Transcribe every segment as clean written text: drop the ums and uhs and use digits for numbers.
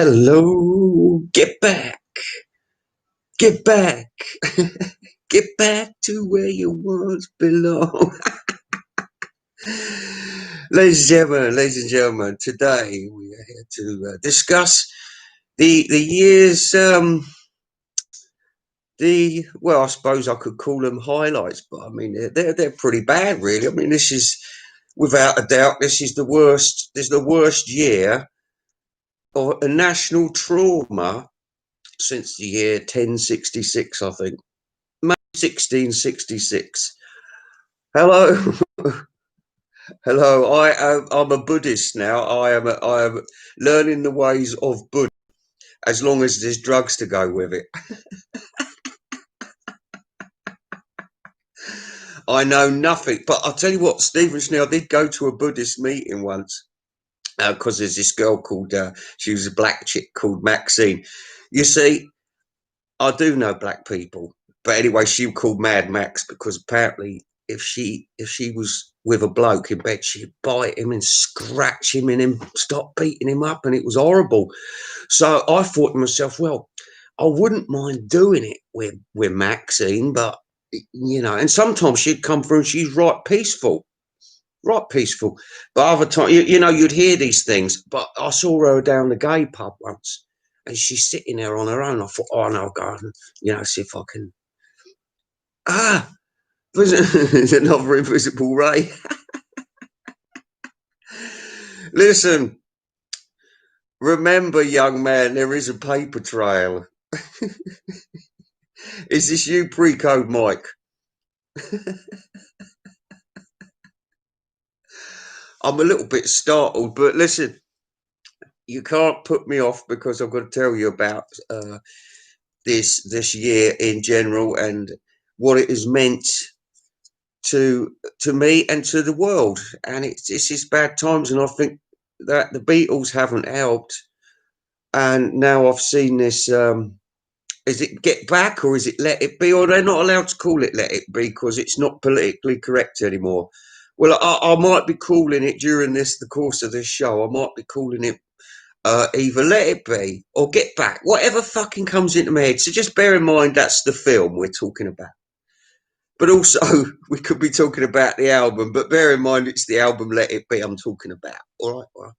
Hello, get back, get back, get back to where you once belong. Ladies and gentlemen, today we are here to discuss the year's I suppose I could call them highlights, but I mean they're pretty bad, really. I mean, this is without a doubt this is the worst. This is the worst year of a national trauma since the year 1066, I think. May 1666. Hello, hello. I'm a Buddhist now. I am learning the ways of Buddha. As long as there's drugs to go with it. I know nothing, but I'll tell you what, Stephen Schnell, I did go to a Buddhist meeting once because there's this girl called, she was a black chick called Maxine. You see, I do know black people, but anyway, she was called Mad Max because apparently if she was with a bloke in bed, she'd bite him and scratch him and then stop beating him up, and it was horrible. So I thought to myself, well, I wouldn't mind doing it with Maxine, but you know, and sometimes she'd come through and she's right peaceful. Right peaceful. But other time, you know, you'd hear these things. But I saw her down the gay pub once and she's sitting there on her own. I thought, oh, no, I'll go and, you know, see if I can. There's another invisible ray. Listen, remember, young man, there is a paper trail. Is this you, pre-code Mike? I'm a little bit startled, but listen, you can't put me off because I've got to tell you about this year in general and what it has meant to me and to the world. And it's bad times, and I think that the Beatles haven't helped. And now I've seen this. Is it Get Back or is it Let It Be? Or they're not allowed to call it Let It Be because it's not politically correct anymore. Well, I might be calling it during the course of this show. I might be calling it either Let It Be or Get Back, whatever fucking comes into my head. So just bear in mind that's the film we're talking about. But also, we could be talking about the album, but bear in mind it's the album Let It Be I'm talking about. All right.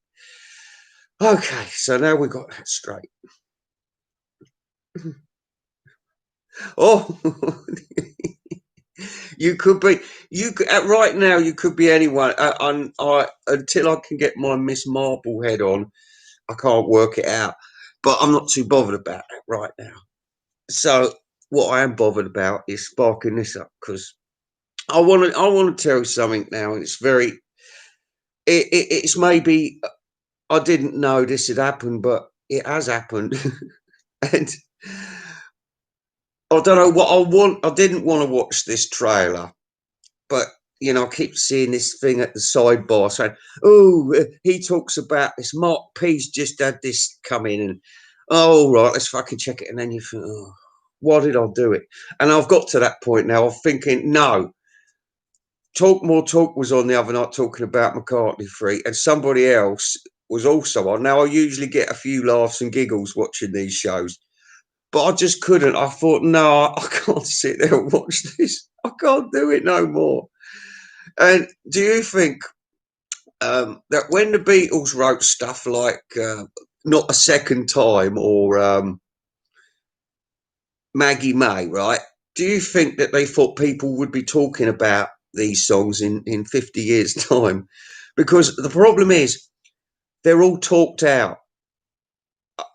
Okay, so now we've got that straight. Oh, you could be, right now, you could be anyone. Until I can get my Miss Marple head on, I can't work it out. But I'm not too bothered about that right now. So what I am bothered about is sparking this up because I want to tell you something now. It's it's maybe I didn't know this had happened, but it has happened, and I don't know what I want. I didn't want to watch this trailer, but you know, I keep seeing this thing at the sidebar saying, "Oh, he talks about this. Mark P's just had this come in, and oh, right, let's fucking check it." And then you think, "Oh, why did I do it?" And I've got to that point now. I'm thinking, no. Talk More Talk was on the other night talking about McCartney 3, and somebody else was also on. Now, I usually get a few laughs and giggles watching these shows, but I just couldn't. I thought, no, I can't sit there and watch this. I can't do it no more. And do you think that when the Beatles wrote stuff like Not a Second Time or Maggie May, right? Do you think that they thought people would be talking about these songs in 50 years' time? Because the problem is they're all talked out.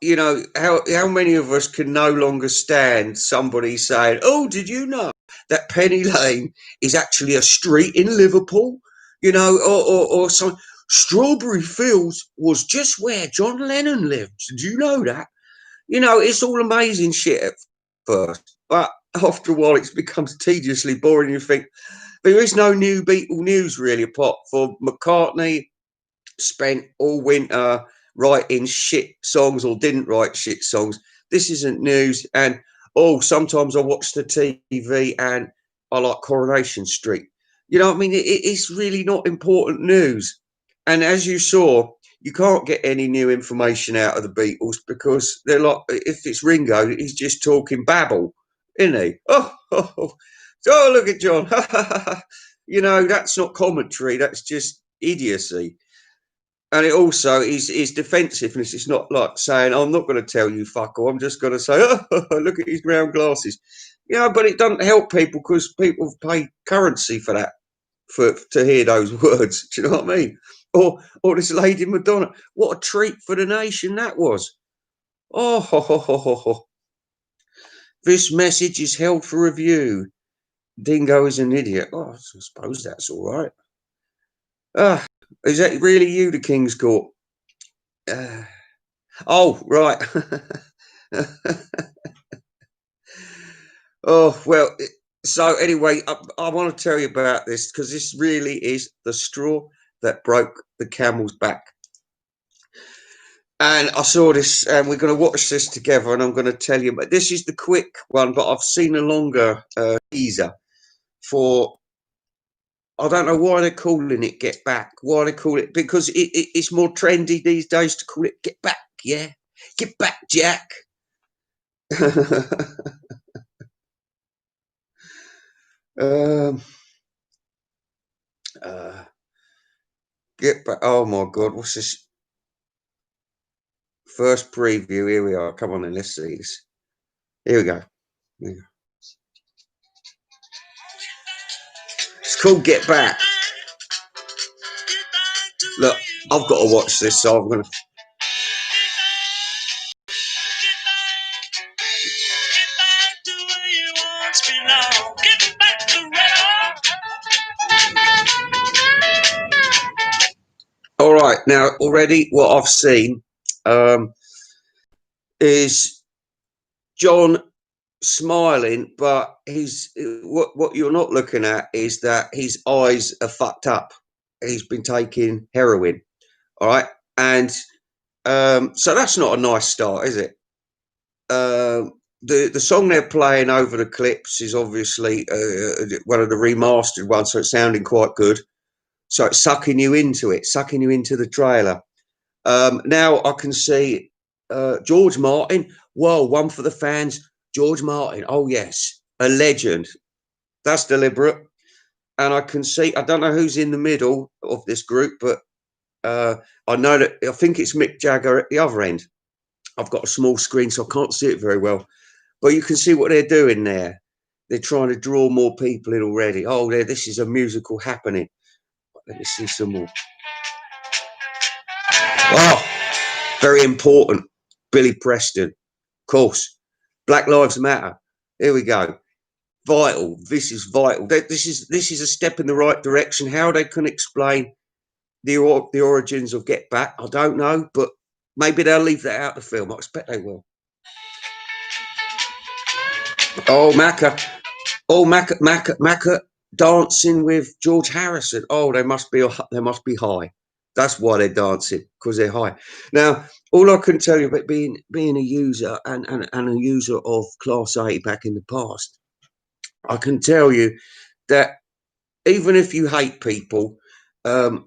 You know, how many of us can no longer stand somebody saying, "Oh, did you know that Penny Lane is actually a street in Liverpool?" You know, or some Strawberry Fields was just where John Lennon lived. Did you know that? You know, it's all amazing shit at first, but after a while it becomes tediously boring. You think there is no new Beatle news really, apart from McCartney spent all winter writing shit songs or didn't write shit songs. This isn't news. And oh, sometimes I watch the TV and I like Coronation Street. You know what I mean? It's really not important news. And as you saw, you can't get any new information out of the Beatles because they're like, if it's Ringo, he's just talking babble, isn't he? Oh, look at John. You know, that's not commentary, that's just idiocy. And it also is defensiveness. It's not like saying, I'm not going to tell you fuck all, I'm just going to say, oh, look at his round glasses. You know, but it doesn't help people because people pay currency for that, to hear those words. Do you know what I mean? Or this Lady Madonna. What a treat for the nation that was. Oh, ho, ho, ho, ho, ho. This message is held for review. Dingo is an idiot. Oh, I suppose that's all right. Is that really you, the King's Court? Oh, right. Oh, well, so anyway, I want to tell you about this because this really is the straw that broke the camel's back. And I saw this, and we're going to watch this together, and I'm going to tell you. But this is the quick one, but I've seen a longer teaser for. I don't know why they're calling it "Get Back." Why they call it? Because it's more trendy these days to call it "Get Back." Yeah, get back, Jack. um, get back. Oh my God, what's this? First preview. Here we are. Come on, then let's see this. Here we go. It's called "Get Back." Look, I've got to watch this, so I'm gonna. All right, now already what I've seen is John smiling, but he's what you're not looking at is that his eyes are fucked up. He's been taking heroin. All right, and so that's not a nice start, is it? The song they're playing over the clips is obviously one of the remastered ones, so it's sounding quite good. So it's sucking you into it, sucking you into the trailer. Now I can see George Martin. Whoa, one for the fans. George Martin. Oh, yes. A legend. That's deliberate. And I can see, I don't know who's in the middle of this group, but I know that I think it's Mick Jagger at the other end. I've got a small screen, so I can't see it very well. But you can see what they're doing there. They're trying to draw more people in already. Oh, this is a musical happening. Let me see some more. Oh, very important. Billy Preston. Of course. Black Lives Matter. Here we go. Vital. This is vital. This is a step in the right direction. How they can explain the origins of Get Back, I don't know, but maybe they'll leave that out of the film. I expect they will. Oh, Macca. Oh, Macca dancing with George Harrison. Oh, they must be high. That's why they're dancing, because they're high. Now, all I can tell you about being a user and a user of Class A back in the past, I can tell you that even if you hate people, the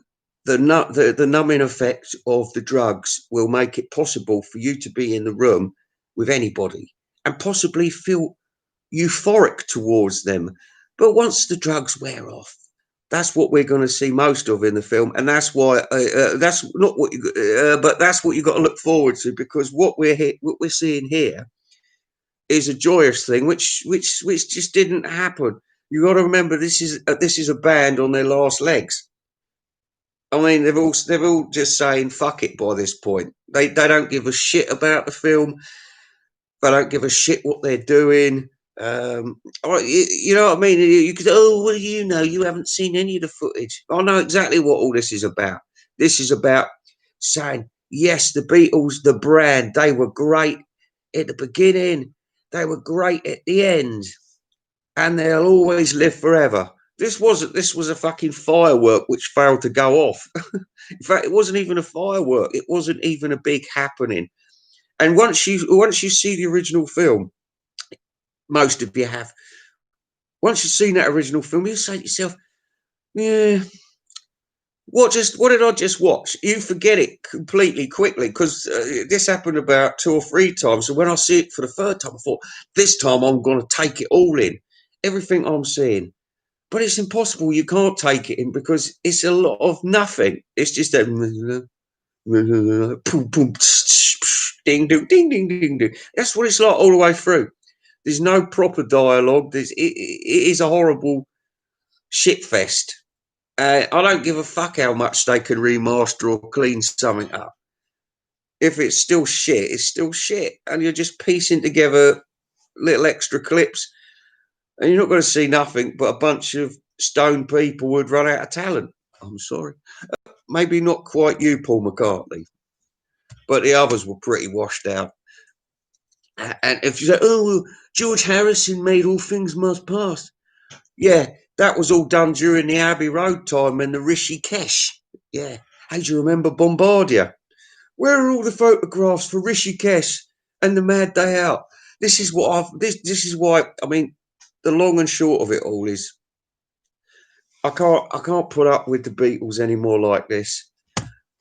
numbing effect of the drugs will make it possible for you to be in the room with anybody and possibly feel euphoric towards them. But once the drugs wear off, that's what we're going to see most of in the film, and that's why that's not what but that's what you got to look forward to, because what we're seeing here is a joyous thing, which just didn't happen. You got to remember this is a band on their last legs. I mean, they've all just saying fuck it by this point. They don't give a shit about the film. They don't give a shit what they're doing. You know what I mean? You could, oh, well, you haven't seen any of the footage. I know exactly what all this is about. This is about saying, yes, the Beatles, the brand, they were great at the beginning. They were great at the end, and they'll always live forever. This was a fucking firework which failed to go off. In fact, it wasn't even a firework. It wasn't even a big happening. And once you see the original film, most of you have. Once you've seen that original film, you say to yourself, yeah, What did I just watch? You forget it completely quickly because this happened about 2 or 3 times. So when I see it for the third time, I thought this time I'm going to take it all in, everything I'm seeing. But it's impossible. You can't take it in because it's a lot of nothing. It's just a boom, boom, ding, ding, ding, ding, ding, ding. That's what it's like all the way through. There's no proper dialogue. It is a horrible shit fest. I don't give a fuck how much they can remaster or clean something up. If it's still shit, it's still shit. And you're just piecing together little extra clips, and you're not going to see nothing but a bunch of stoned people who'd run out of talent. I'm sorry. Maybe not quite you, Paul McCartney, but the others were pretty washed out. And if you say, oh, well, George Harrison made All Things Must Pass. Yeah, that was all done during the Abbey Road time and the Rishi Kesh. Yeah. Hey, do you remember Bombardier? Where are all the photographs for Rishi Kesh and the Mad Day Out? This is what this is why, I mean, the long and short of it all is I can't put up with the Beatles anymore like this.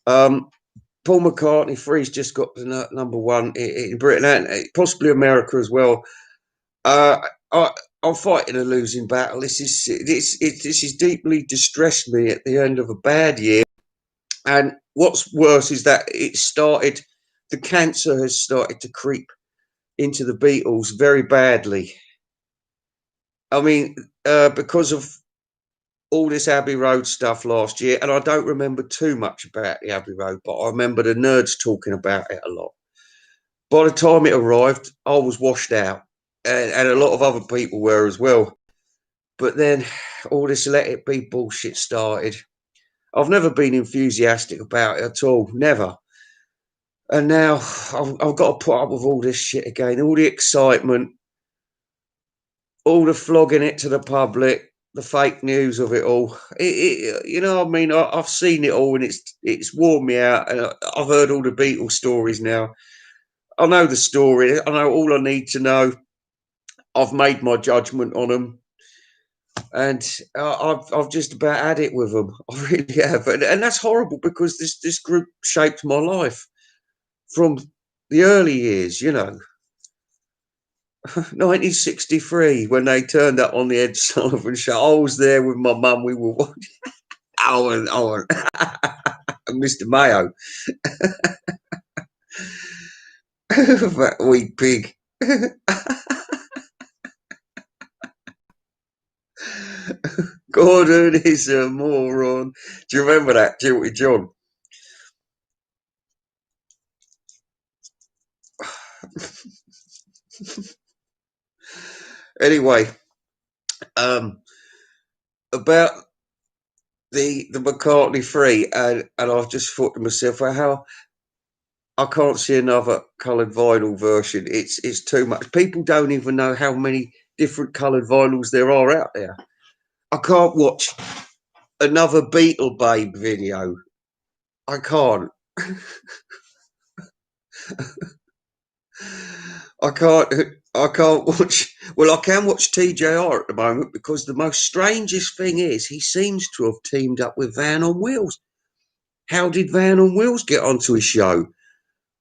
Paul McCartney, Free's just got the number one in Britain and possibly America as well. Uh, I, I'm fighting a losing battle. This is deeply distressed me at the end of a bad year. And what's worse is that the cancer has started to creep into the Beatles very badly. I mean, because of all this Abbey Road stuff last year, and I don't remember too much about the Abbey Road, but I remember the nerds talking about it a lot. By the time it arrived, I was washed out, and a lot of other people were as well. But then all this let it be bullshit started. I've never been enthusiastic about it at all, never. And now I've got to put up with all this shit again, all the excitement, all the flogging it to the public, the fake news of it all. You know, what I mean, I've seen it all, and it's worn me out. And I've heard all the Beatles stories now. I know the story. I know all I need to know. I've made my judgment on them, and I've just about had it with them. I really have, and that's horrible because this group shaped my life from the early years. You know, 1963 when they turned up on the Ed Sullivan Show. I was there with my mum. We were watching. Oh, and Mr. Mayo, that wee pig. Gordon is a moron. Do you remember that, Guilty John? Anyway, about the McCartney 3, and I've just thought to myself, well, how I can't see another coloured vinyl version. It's too much. People don't even know how many different coloured vinyls there are out there. I can't watch another Beetle Babe video. I can't. I can't. I can't watch. Well, I can watch TJR at the moment because the most strangest thing is he seems to have teamed up with Van on Wheels. How did Van on Wheels get onto his show?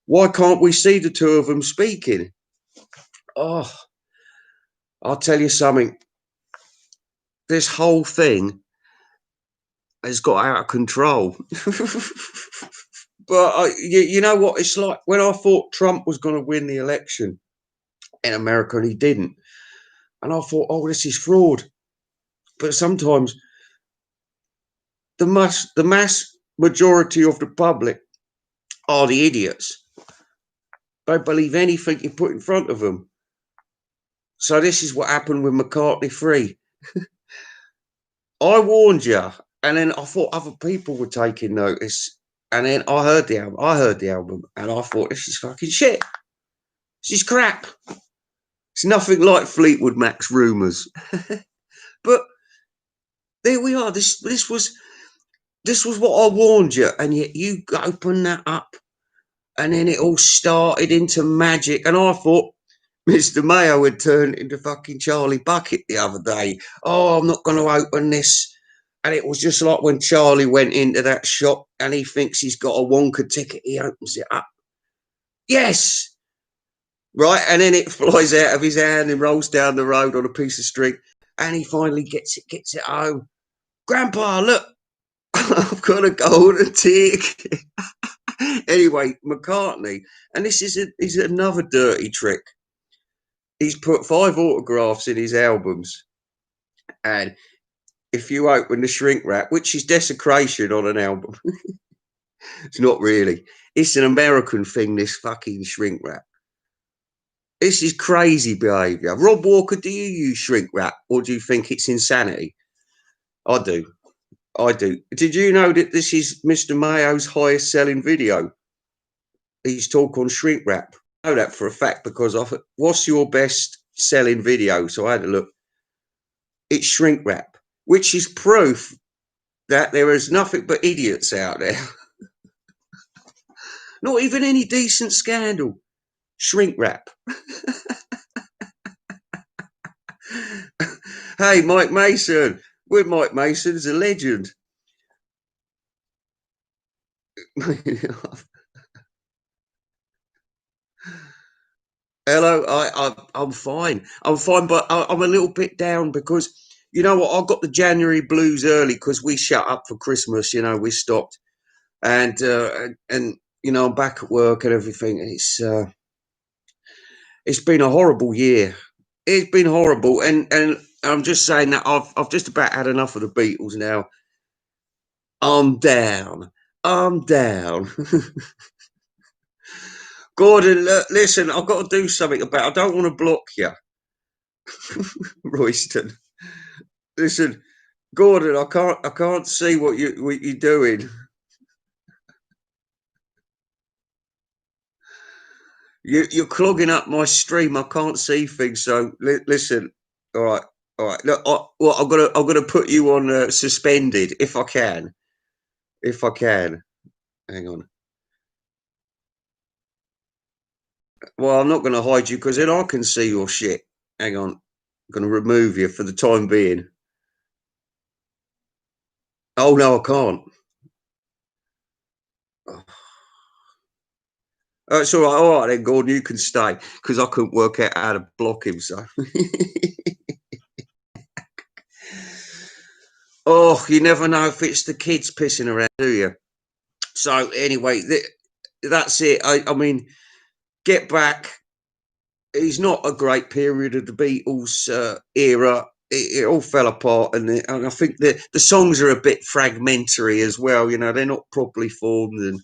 Why can't we see the two of them speaking? Oh, I'll tell you something. This whole thing has got out of control. But you know what? It's like when I thought Trump was going to win the election in America and he didn't. And I thought, oh, this is fraud. But sometimes the mass majority of the public are the idiots. They believe anything you put in front of them. So this is what happened with McCartney 3. I warned you, and then I thought other people were taking notice. And then I heard the album, and I thought, this is fucking shit. This is crap. It's nothing like Fleetwood Mac's Rumours. But there we are. This was what I warned you, and yet you opened that up, and then it all started into magic. And I thought Mr. Mayo had turned into fucking Charlie Bucket the other day. Oh, I'm not going to open this. And it was just like when Charlie went into that shop and he thinks he's got a Wonka ticket. He opens it up. Yes. Right. And then it flies out of his hand and rolls down the road on a piece of string. And he finally gets it home. Grandpa, look, I've got a golden ticket. Anyway, McCartney, and this is another dirty trick. He's put 5 autographs in his albums. And if you open the shrink wrap, which is desecration on an album, it's not really. It's an American thing, this fucking shrink wrap. This is crazy behaviour. Rob Walker, do you use shrink wrap or do you think it's insanity? I do. I do. Did you know that this is Mr. Mayo's highest selling video? His talk on shrink wrap. I know that for a fact because I thought, what's your best selling video? So I had a look. It's shrink wrap, which is proof that there is nothing but idiots out there. Not even any decent scandal. Shrink wrap. Hey, Mike Mason. With Mike Mason's a legend. Hello, I'm fine. I'm fine, but I'm a little bit down because you know what? I got the January blues early because we shut up for Christmas. You know, we stopped, and you know I'm back at work and everything, and it's been a horrible year. It's been horrible, and I'm just saying that I've just about had enough of the Beatles now. I'm down. I'm down. Gordon, listen, I've got to do something about. I don't want to block you, Royston. Listen, Gordon, I can't see what you're doing. You're clogging up my stream. I can't see things. So listen, all right, all right. Look, well, I'm gonna put you on suspended if I can. If I can, hang on. Well, I'm not going to hide you because then I can see your shit. Hang on, I'm going to remove you for the time being. Oh no, I can't. Oh. It's all right. All right, then, Gordon, you can stay because I couldn't work out how to block him. So, oh, you never know if it's the kids pissing around, do you? So, anyway, that's it. I mean, Get Back is not a great period of the Beatles era. It all fell apart, and I think the songs are a bit fragmentary as well. You know, they're not properly formed, and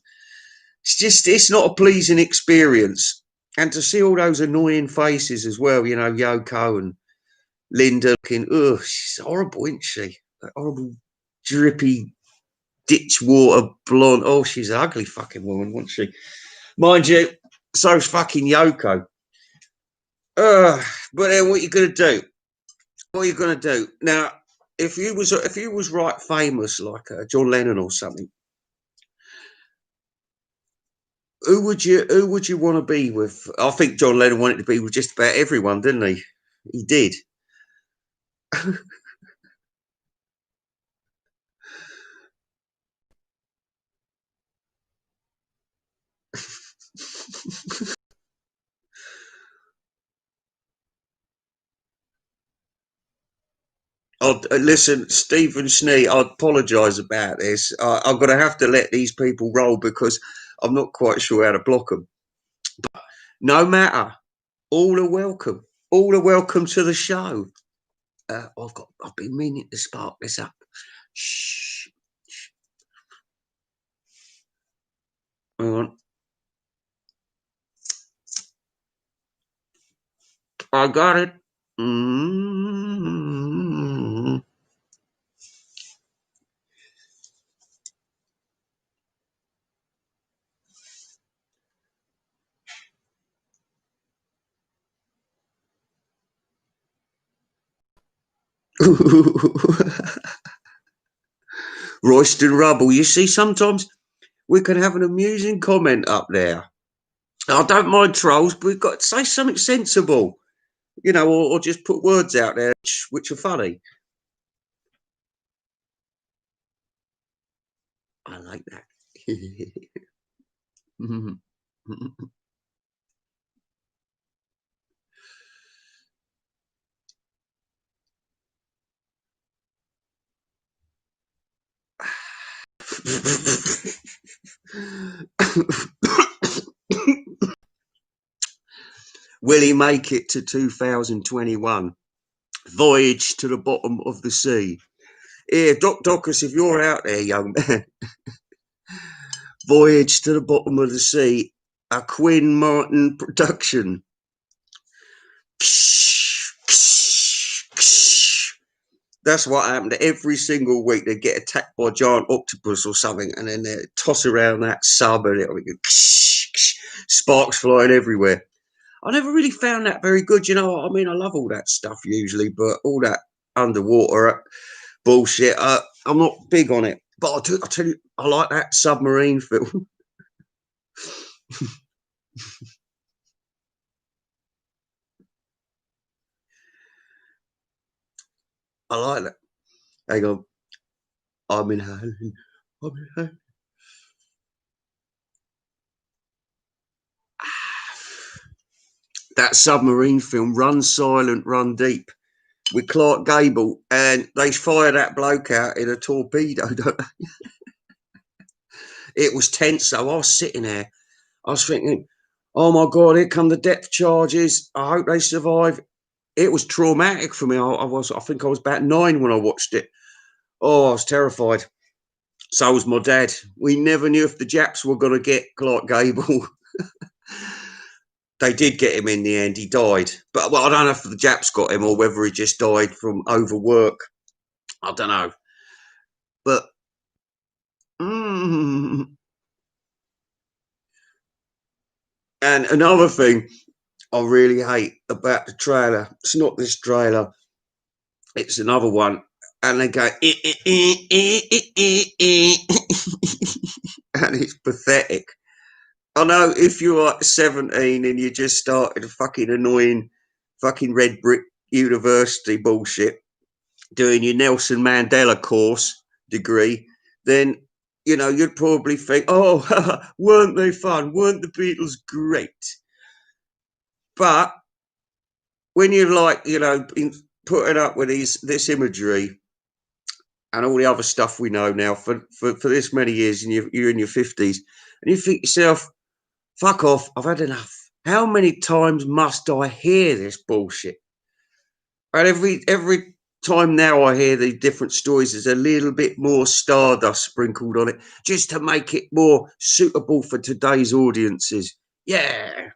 it's not a pleasing experience. And to see all those annoying faces as well, you know, Yoko and Linda looking, ugh, she's horrible, isn't she? That horrible, drippy, ditch water blonde. Oh, she's an ugly fucking woman, wasn't she? Mind you, so's fucking Yoko. But then what you gonna do? What are you gonna do now? If you was right famous like John Lennon or something, who would you want to be with? I think John Lennon wanted to be with just about everyone, didn't he? He did. Listen, Stephen Snee, I apologise about this. I'm going to have to let these people roll because I'm not quite sure how to block them. But no matter, all are welcome. All are welcome to the show. I've been meaning to spark this up. Shh. Hang on. I got it. Mm-hmm. Royston Rubble. You see, sometimes we can have an amusing comment up there. I don't mind trolls, but we've got to say something sensible, you know, or just put words out there which are funny. I like that. Will he make it to 2021? Voyage to the bottom of the sea. Here, Doc Docus, if you're out there, young man, Voyage to the Bottom of the Sea, a Quinn Martin production. That's what happened every single week. They get attacked by a giant octopus or something, and then they toss around that sub, and it'll go sparks flying everywhere. I never really found that very good. You know, I mean, I love all that stuff usually, but all that underwater bullshit, I'm not big on it. But I tell you, I like that submarine film. I like that. Hang on. I'm in hell. I'm in hell. That submarine film, Run Silent, Run Deep, with Clark Gable, and they fire that bloke out in a torpedo, don't they? It was tense, though. I was sitting there. I was thinking, oh my God, here come the depth charges. I hope they survive. It was traumatic for me. I think I was about 9 when I watched it. Oh, I was terrified. So was my dad. We never knew if the Japs were going to get Clark Gable. They did get him in the end. He died. But well, I don't know if the Japs got him or whether he just died from overwork. I don't know. But and another thing I really hate about the trailer, it's not this trailer, it's another one. And they go, and it's pathetic. I know if you're like 17 and you just started a fucking annoying fucking red brick university bullshit, doing your Nelson Mandela course degree, then you know you'd probably think, "Oh, weren't they fun? Weren't the Beatles great?" But when you're like, you know, putting up with this imagery and all the other stuff we know now for this many years, and you're in your 50s, and you think to yourself, "Fuck off! I've had enough. How many times must I hear this bullshit?" And every time now I hear the different stories, there's a little bit more stardust sprinkled on it, just to make it more suitable for today's audiences. Yeah,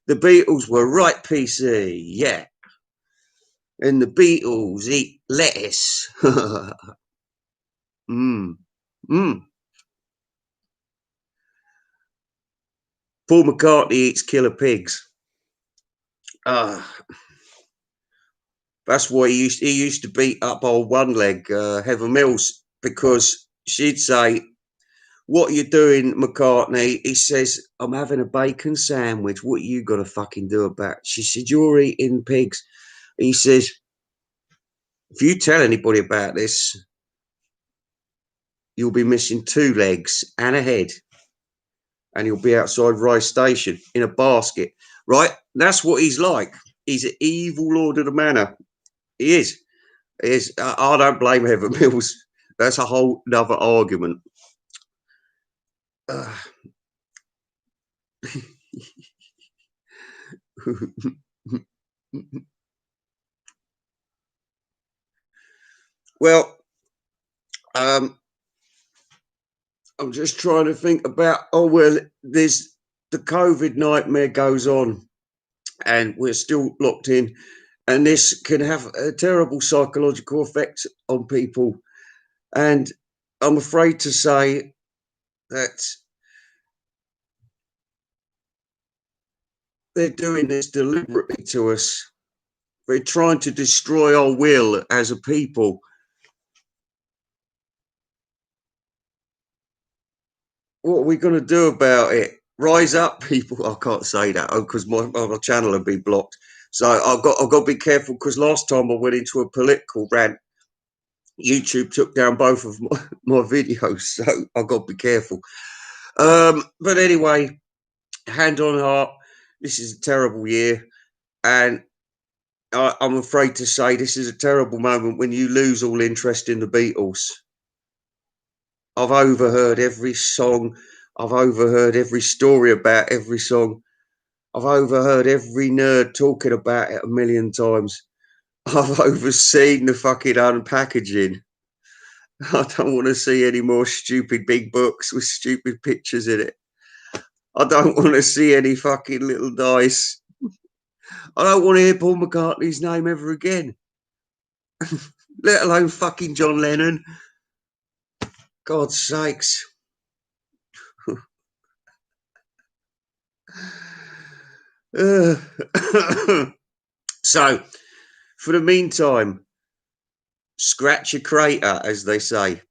the Beatles were right PC. Yeah, and the Beatles eat lettuce. mm. Mm. Paul McCartney eats killer pigs. That's why he used to beat up old one leg Heather Mills, because she'd say, "What are you doing, McCartney?" He says, "I'm having a bacon sandwich. What are you got to fucking do about it?" She said, "You're eating pigs." He says, "If you tell anybody about this, you'll be missing 2 legs and a head, and you'll be outside Rice Station in a basket." Right? That's what he's like. He's an evil lord of the manor. He is. He is. I don't blame Heather Mills. That's a whole other argument. Well, I'm just trying to think about. Oh well, there's the COVID nightmare goes on, and we're still locked in, and this can have a terrible psychological effect on people. And I'm afraid to say that they're doing this deliberately to us. They're trying to destroy our will as a people. What are we going to do about it? Rise up, people. I can't say that because my channel will be blocked. So I've got to be careful, because last time I went into a political rant, YouTube took down both of my videos, so I've got to be careful. But anyway, hand on heart, this is a terrible year, and I'm afraid to say this is a terrible moment when you lose all interest in the Beatles. I've overheard every song. I've overheard every story about every song. I've overheard every nerd talking about it a million times. I've overseen the fucking unpackaging. I don't want to see any more stupid big books with stupid pictures in it. I don't want to see any fucking little dice. I don't want to hear Paul McCartney's name ever again, let alone fucking John Lennon. God's sakes. So, for the meantime, scratch your crater, as they say.